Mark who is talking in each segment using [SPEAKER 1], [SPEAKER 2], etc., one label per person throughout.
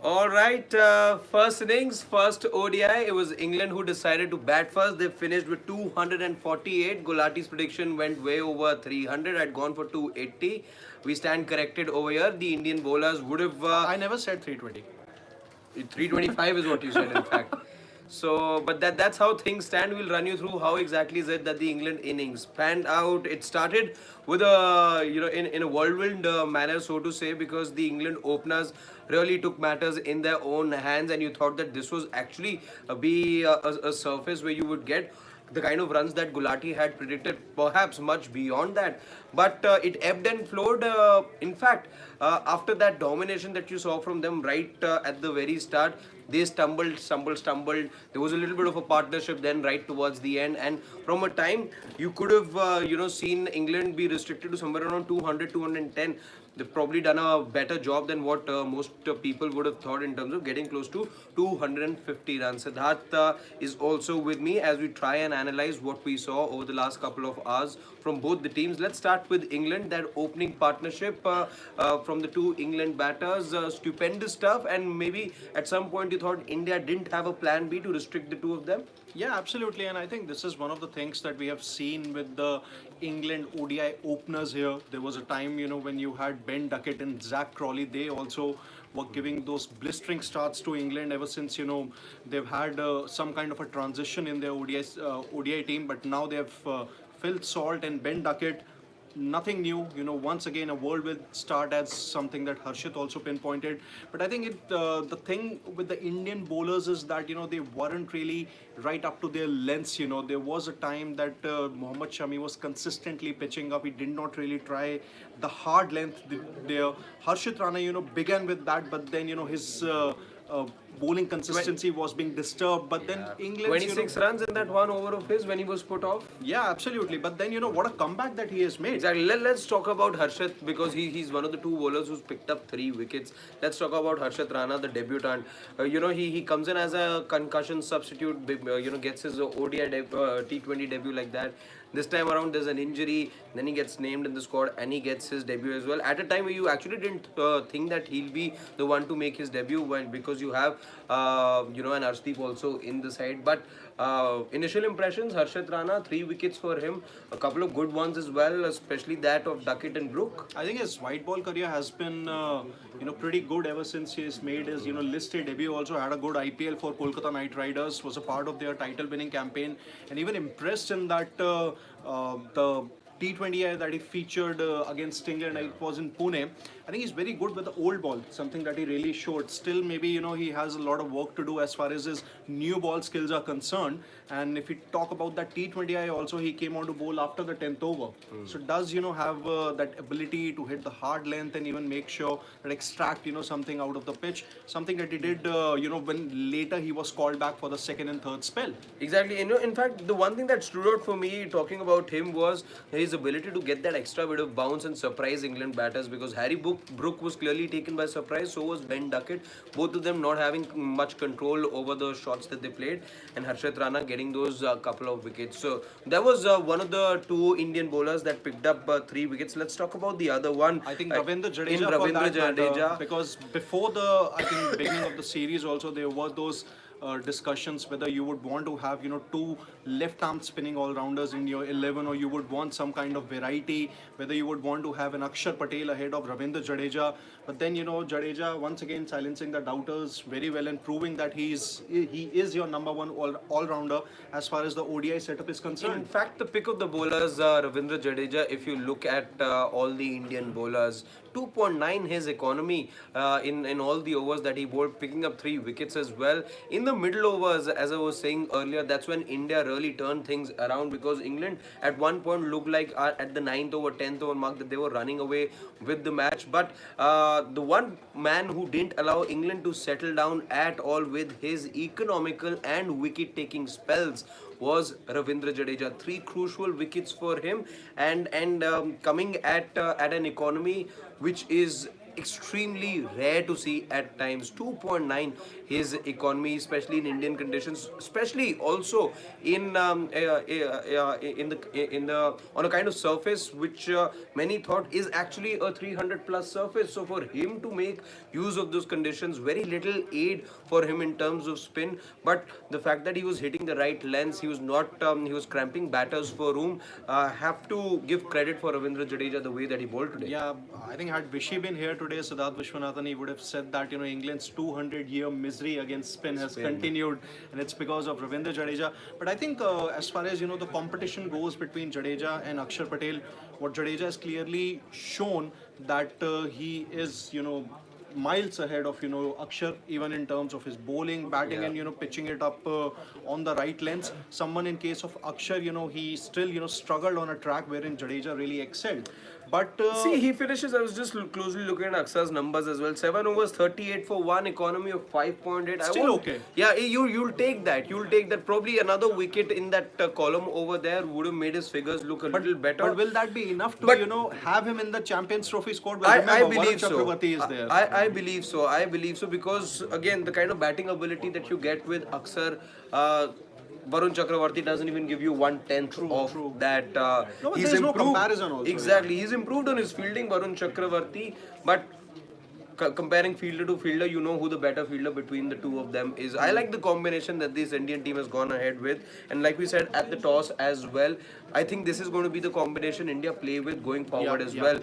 [SPEAKER 1] All right, first innings, first ODI. It was England who decided to bat first. They finished with 248. Gulati's prediction went way over 300. I'd gone for 280. We stand corrected over here. The Indian bowlers would have.
[SPEAKER 2] I never said 320.
[SPEAKER 1] 325 is what you said, in fact. So, but that's how things stand. We'll run you through how exactly is it that the England innings panned out. It started with a in a whirlwind manner, so to say, because the England openers really took matters in their own hands, and you thought that this was actually be a surface where you would get the kind of runs that Gulati had predicted, perhaps much beyond that. But it ebbed and flowed. In fact, after that domination that you saw from them right at the very start, they stumbled. There was a little bit of a partnership then right towards the end, and from a time you could have seen England be restricted to somewhere around 200, 210. They've probably done a better job than what most people would have thought in terms of getting close to 250 runs. Siddharth is also with me as we try and analyze what we saw over the last couple of hours from both the teams. Let's start with England, that opening partnership from the two England batters. Stupendous stuff, and maybe at some point you thought India didn't have a plan B to restrict the two of them.
[SPEAKER 2] Yeah, absolutely. And I think this is one of the things that we have seen with the England ODI openers here. There was a time, when you had Ben Duckett and Zach Crawley, they also were giving those blistering starts to England ever since, they've had some kind of a transition in their ODI team. But now they have Phil Salt and Ben Duckett. Nothing new, once again a world will start, as something that Harshit also pinpointed. But I think the thing with the Indian bowlers is that they weren't really right up to their lengths. There was a time that Mohammad Shami was consistently pitching up. He did not really try the hard length there. Harshit Rana began with that, but then his bowling consistency was being disturbed. But then England
[SPEAKER 1] 26 runs in that one over of his when he was put off.
[SPEAKER 2] Yeah, absolutely. But then what a comeback that he has made.
[SPEAKER 1] Exactly. Let's talk about Harshit, because he's one of the two bowlers who's picked up 3 wickets. Let's talk about Harshit Rana, the debutant. He comes in as a concussion substitute. Gets his ODI T20 debut like that. This time around, there's an injury. Then he gets named in the squad and he gets his debut as well. At a time where you actually didn't think that he'll be the one to make his debut, because you have an Arshdeep also in the side. But initial impressions, Harshit Rana, 3 wickets for him. A couple of good ones as well, especially that of Duckett and Brook.
[SPEAKER 2] I think his white ball career has been pretty good ever since he's made his listed debut. Also had a good IPL for Kolkata Knight Riders, was a part of their title winning campaign, and even impressed in that the T20I that he featured against England. It was in Pune. I think he's very good with the old ball, something that he really showed. Still, maybe he has a lot of work to do as far as his new ball skills are concerned. And if we talk about that T20I, also he came on to bowl after the 10th over. So does have that ability to hit the hard length and even make sure that extract something out of the pitch. Something that he did when later he was called back for the second and third spell.
[SPEAKER 1] Exactly. In fact, the one thing that stood out for me talking about him was his ability to get that extra bit of bounce and surprise England batters, because Brook was clearly taken by surprise. So was Ben Duckett. Both of them not having much control over the shots that they played, and Harshit Rana getting those couple of wickets. So that was one of the two Indian bowlers that picked up 3 wickets. Let's talk about the other one.
[SPEAKER 2] I think Ravindra Jadeja, because before the beginning of the series also there were those discussions whether you would want to have two left arm spinning all rounders in your 11, or you would want some kind of variety, whether you would want to have an Akshar Patel ahead of Ravindra Jadeja. But then Jadeja once again silencing the doubters very well and proving that he is your number one all rounder as far as the ODI setup is concerned.
[SPEAKER 1] In fact, the pick of the bowlers, Ravindra Jadeja, if you look at all the Indian bowlers, 2.9 his economy in all the overs that he bowled, picking up 3 wickets as well. In the middle overs, as I was saying earlier, that's when India really turned things around, because England at one point looked like at the 9th over, 10th over mark that they were running away with the match. But the one man who didn't allow England to settle down at all with his economical and wicket-taking spells was Ravindra Jadeja. 3 crucial wickets for him, and coming at an economy which is extremely rare to see at times. 2.9 his economy, especially in Indian conditions, especially also in the on a kind of surface which many thought is actually a 300 plus surface. So for him to make use of those conditions, very little aid for him in terms of spin. But the fact that he was hitting the right lengths, he was not he was cramping batters for room. Have to give credit for Ravindra Jadeja the way that he bowled today.
[SPEAKER 2] Yeah, I think had Vishy been here today, Siddharth Vishwanathan, he would have said that England's 200-year misery against spin has continued, and it's because of Ravindra Jadeja. But I think as far as the competition goes between Jadeja and Akshar Patel, what Jadeja has clearly shown that he is miles ahead of Akshar, even in terms of his bowling, batting, and pitching it up on the right lengths. Someone in case of Akshar, he still struggled on a track wherein Jadeja really excelled. But
[SPEAKER 1] See, he finishes. I was just closely looking at Aksar's numbers as well. 7 overs, 38 for 1, economy of 5.8.
[SPEAKER 2] Still okay.
[SPEAKER 1] Yeah, you'll take that. You'll take that. Probably another wicket in that column over there would have made his figures look a little better.
[SPEAKER 2] But will that be enough to have him in the Champions Trophy squad? Well,
[SPEAKER 1] I
[SPEAKER 2] remember,
[SPEAKER 1] believe
[SPEAKER 2] Varun
[SPEAKER 1] so.
[SPEAKER 2] Chakravarti is there.
[SPEAKER 1] I believe so. I believe so because again, the kind of batting ability that you get with Aksar. Varun Chakravarti doesn't even give you 1/10 of that.
[SPEAKER 2] No, but
[SPEAKER 1] He's
[SPEAKER 2] there's no
[SPEAKER 1] improved.
[SPEAKER 2] comparison also,
[SPEAKER 1] Exactly, he's improved on his fielding, Varun Chakravarti, but comparing fielder to fielder, you know who the better fielder between the two of them is. I like the combination that this Indian team has gone ahead with, and like we said at the toss as well, I think this is going to be the combination India play with going forward as well.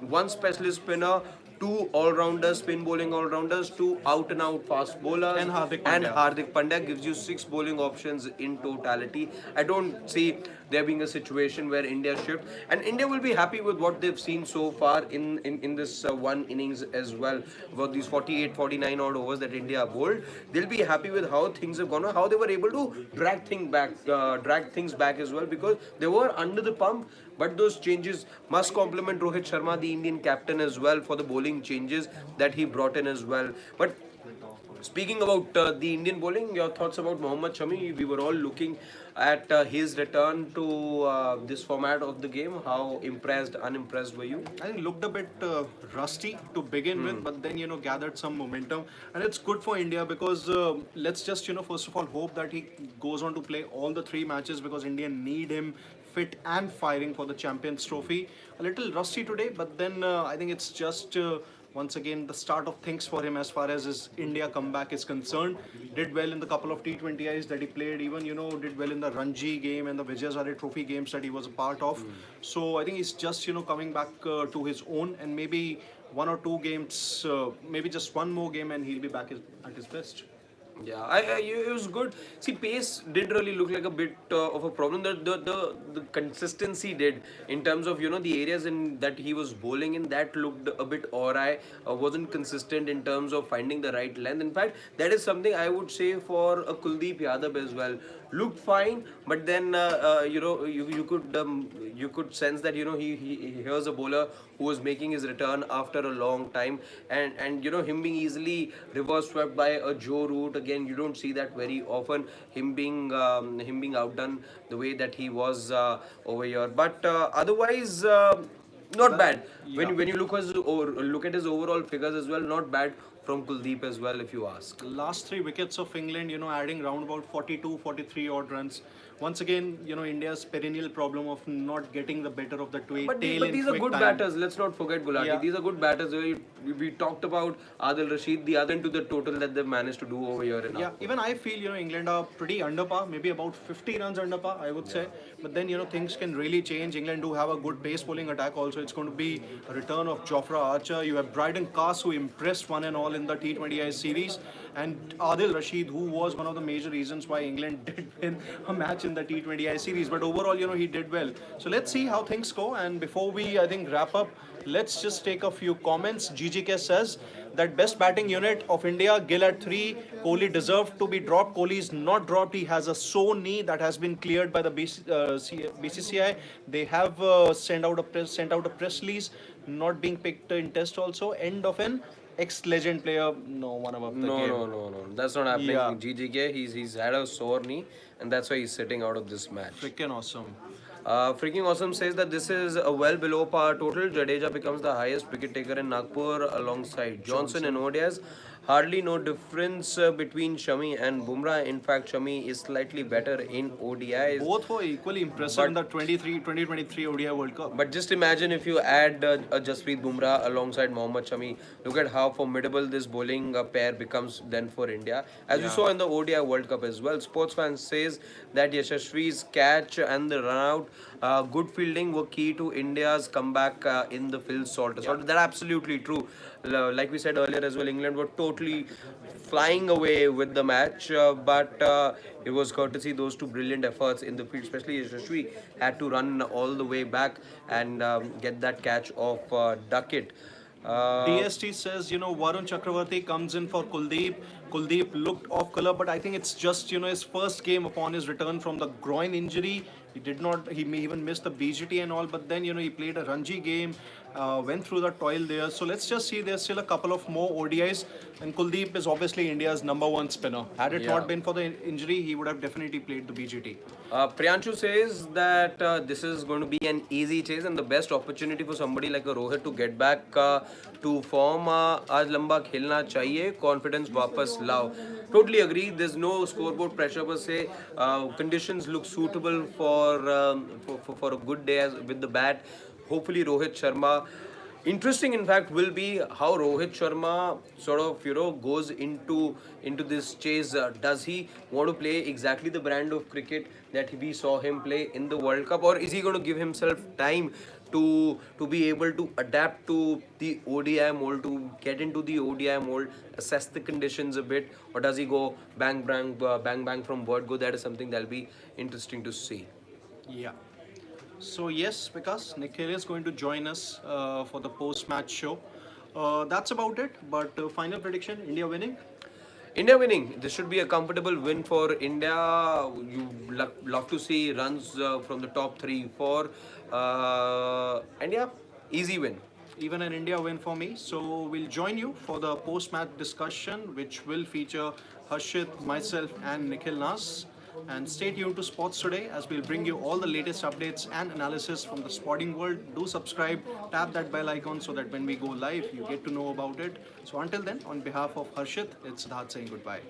[SPEAKER 1] One specialist spinner, two all-rounders, spin bowling all-rounders, two out-and-out fast bowlers,
[SPEAKER 2] And Hardik
[SPEAKER 1] and
[SPEAKER 2] Pandya.
[SPEAKER 1] Hardik Pandya gives you 6 bowling options in totality. I don't see there being a situation where India shift, and India will be happy with what they've seen so far in this one innings as well. About these 48, 49 odd overs that India bowled, they'll be happy with how things have gone, how they were able to drag things back as well, because they were under the pump. But those changes must compliment Rohit Sharma, the Indian captain, as well, for the bowling changes that he brought in as well. But speaking about the Indian bowling, your thoughts about Mohammad Shami? We were all looking at his return to this format of the game. How impressed, unimpressed were you?
[SPEAKER 2] I think looked a bit rusty to begin with, but then gathered some momentum, and it's good for India because let's just first of all hope that he goes on to play all the 3 matches because India need him fit and firing for the Champions Trophy. A little rusty today, but then I think it's just once again the start of things for him as far as his India comeback is concerned. Did well in the couple of T20Is that he played, even did well in the Ranji game and the Vijayazare Trophy games that he was a part of. So I think he's just coming back to his own, and maybe 1 or 2 games, maybe just one more game, and he'll be back at his best.
[SPEAKER 1] Yeah, it was good. See, pace did really look like a bit of a problem. The consistency did in terms of the areas in that he was bowling in, that looked a bit awry. Wasn't consistent in terms of finding the right length. In fact, that is something I would say for Kuldeep Yadav as well. Looked fine, but then you could sense that he here's a bowler who was making his return after a long time, and him being easily reverse swept by a Joe Root again. You don't see that very often. Him being outdone the way that he was over here, but otherwise. Not bad. When you look at his overall figures as well, not bad from Kuldeep as well, if you ask.
[SPEAKER 2] Last 3 wickets of England, adding round about 42, 43 odd runs. Once again, India's perennial problem of not getting the better of the tail
[SPEAKER 1] But
[SPEAKER 2] in
[SPEAKER 1] these are
[SPEAKER 2] quick
[SPEAKER 1] good
[SPEAKER 2] time.
[SPEAKER 1] batters. Let's not forget Gulati.
[SPEAKER 2] Yeah.
[SPEAKER 1] These are good batters. We talked about Adil Rashid, the other to the total that they've managed to do over here. In
[SPEAKER 2] Yeah,
[SPEAKER 1] Nagpur.
[SPEAKER 2] even I feel England are pretty under par, maybe about 50 runs under par, I would say. But then things can really change. England do have a good pace bowling attack also. It's going to be a return of Jofra Archer. You have Bryden Cast, who impressed one and all in the T20I series, and Adil Rashid, who was one of the major reasons why England did win a match in the T20I series. But overall, he did well. So let's see how things go. And before we, I think, wrap up, let's just take a few comments. GGK says that best batting unit of India, Gill at 3. Kohli deserved to be dropped. Kohli is not dropped. He has a sore knee that has been cleared by the BCCI. They have sent out a press release, not being picked in test also. End of an ex-legend player. No one above the game.
[SPEAKER 1] No. That's not happening.
[SPEAKER 2] Yeah.
[SPEAKER 1] GGK, he's had a sore knee, and that's why he's sitting out of this match.
[SPEAKER 2] Freaking awesome.
[SPEAKER 1] Freaking Awesome says that this is a well below par total. Jadeja becomes the highest wicket taker in Nagpur alongside Johnson and ODIs. Hardly no difference between Shami and Bumrah. In fact, Shami is slightly better in ODIs.
[SPEAKER 2] Both were equally impressive in the 2023 ODI World Cup.
[SPEAKER 1] But just imagine if you add a Jasprit Bumrah alongside Mohammad Shami. Look at how formidable this bowling pair becomes then for India. As you saw in the ODI World Cup as well. Sports fans says that Yashasvi's catch and the run out, good fielding were key to India's comeback in the Phil Salter. So that's absolutely true. Like we said earlier as well, England were totally flying away with the match, but it was courtesy those two brilliant efforts in the field, especially Yashasvi had to run all the way back and get that catch of Duckett.
[SPEAKER 2] DST says, Varun Chakravarti comes in for Kuldeep. Kuldeep looked off color, but I think it's just, his first game upon his return from the groin injury. He may even miss the BGT and all, but then, he played a Ranji game, went through the toil there. So let's just see, there's still a couple of more ODIs. And Kuldeep is obviously India's #1 spinner. Had it not been for the injury, he would have definitely played the BGT.
[SPEAKER 1] Priyanshu says that this is going to be an easy chase and the best opportunity for somebody like a Rohit to get back to form. आज लंबा खेलना चाहिए, confidence वापस लाओ. Totally agree. There's no scoreboard pressure per se. Conditions look suitable for a good day with the bat. Hopefully Rohit Sharma. Interesting, in fact, will be how Rohit Sharma sort of goes into this chase. Does he want to play exactly the brand of cricket that we saw him play in the World Cup, or is he going to give himself time to be able to adapt to the ODI mold, to get into the ODI mold, assess the conditions a bit, or does he go bang bang from word go? That is something that'll be interesting to see.
[SPEAKER 2] Yeah. So yes, because Nikhil is going to join us for the post-match show. That's about it. But final prediction: India winning.
[SPEAKER 1] India winning. This should be a comfortable win for India. You love to see runs from the top 3, 4. And yeah, easy win.
[SPEAKER 2] Even an India win for me. So we'll join you for the post-match discussion, which will feature Harshit, myself, and Nikhil Nas. And stay tuned to Sports Today as we'll bring you all the latest updates and analysis from the sporting world. Do subscribe, tap that bell icon so that when we go live, you get to know about it. So until then, on behalf of Harshit, it's Siddharth saying goodbye.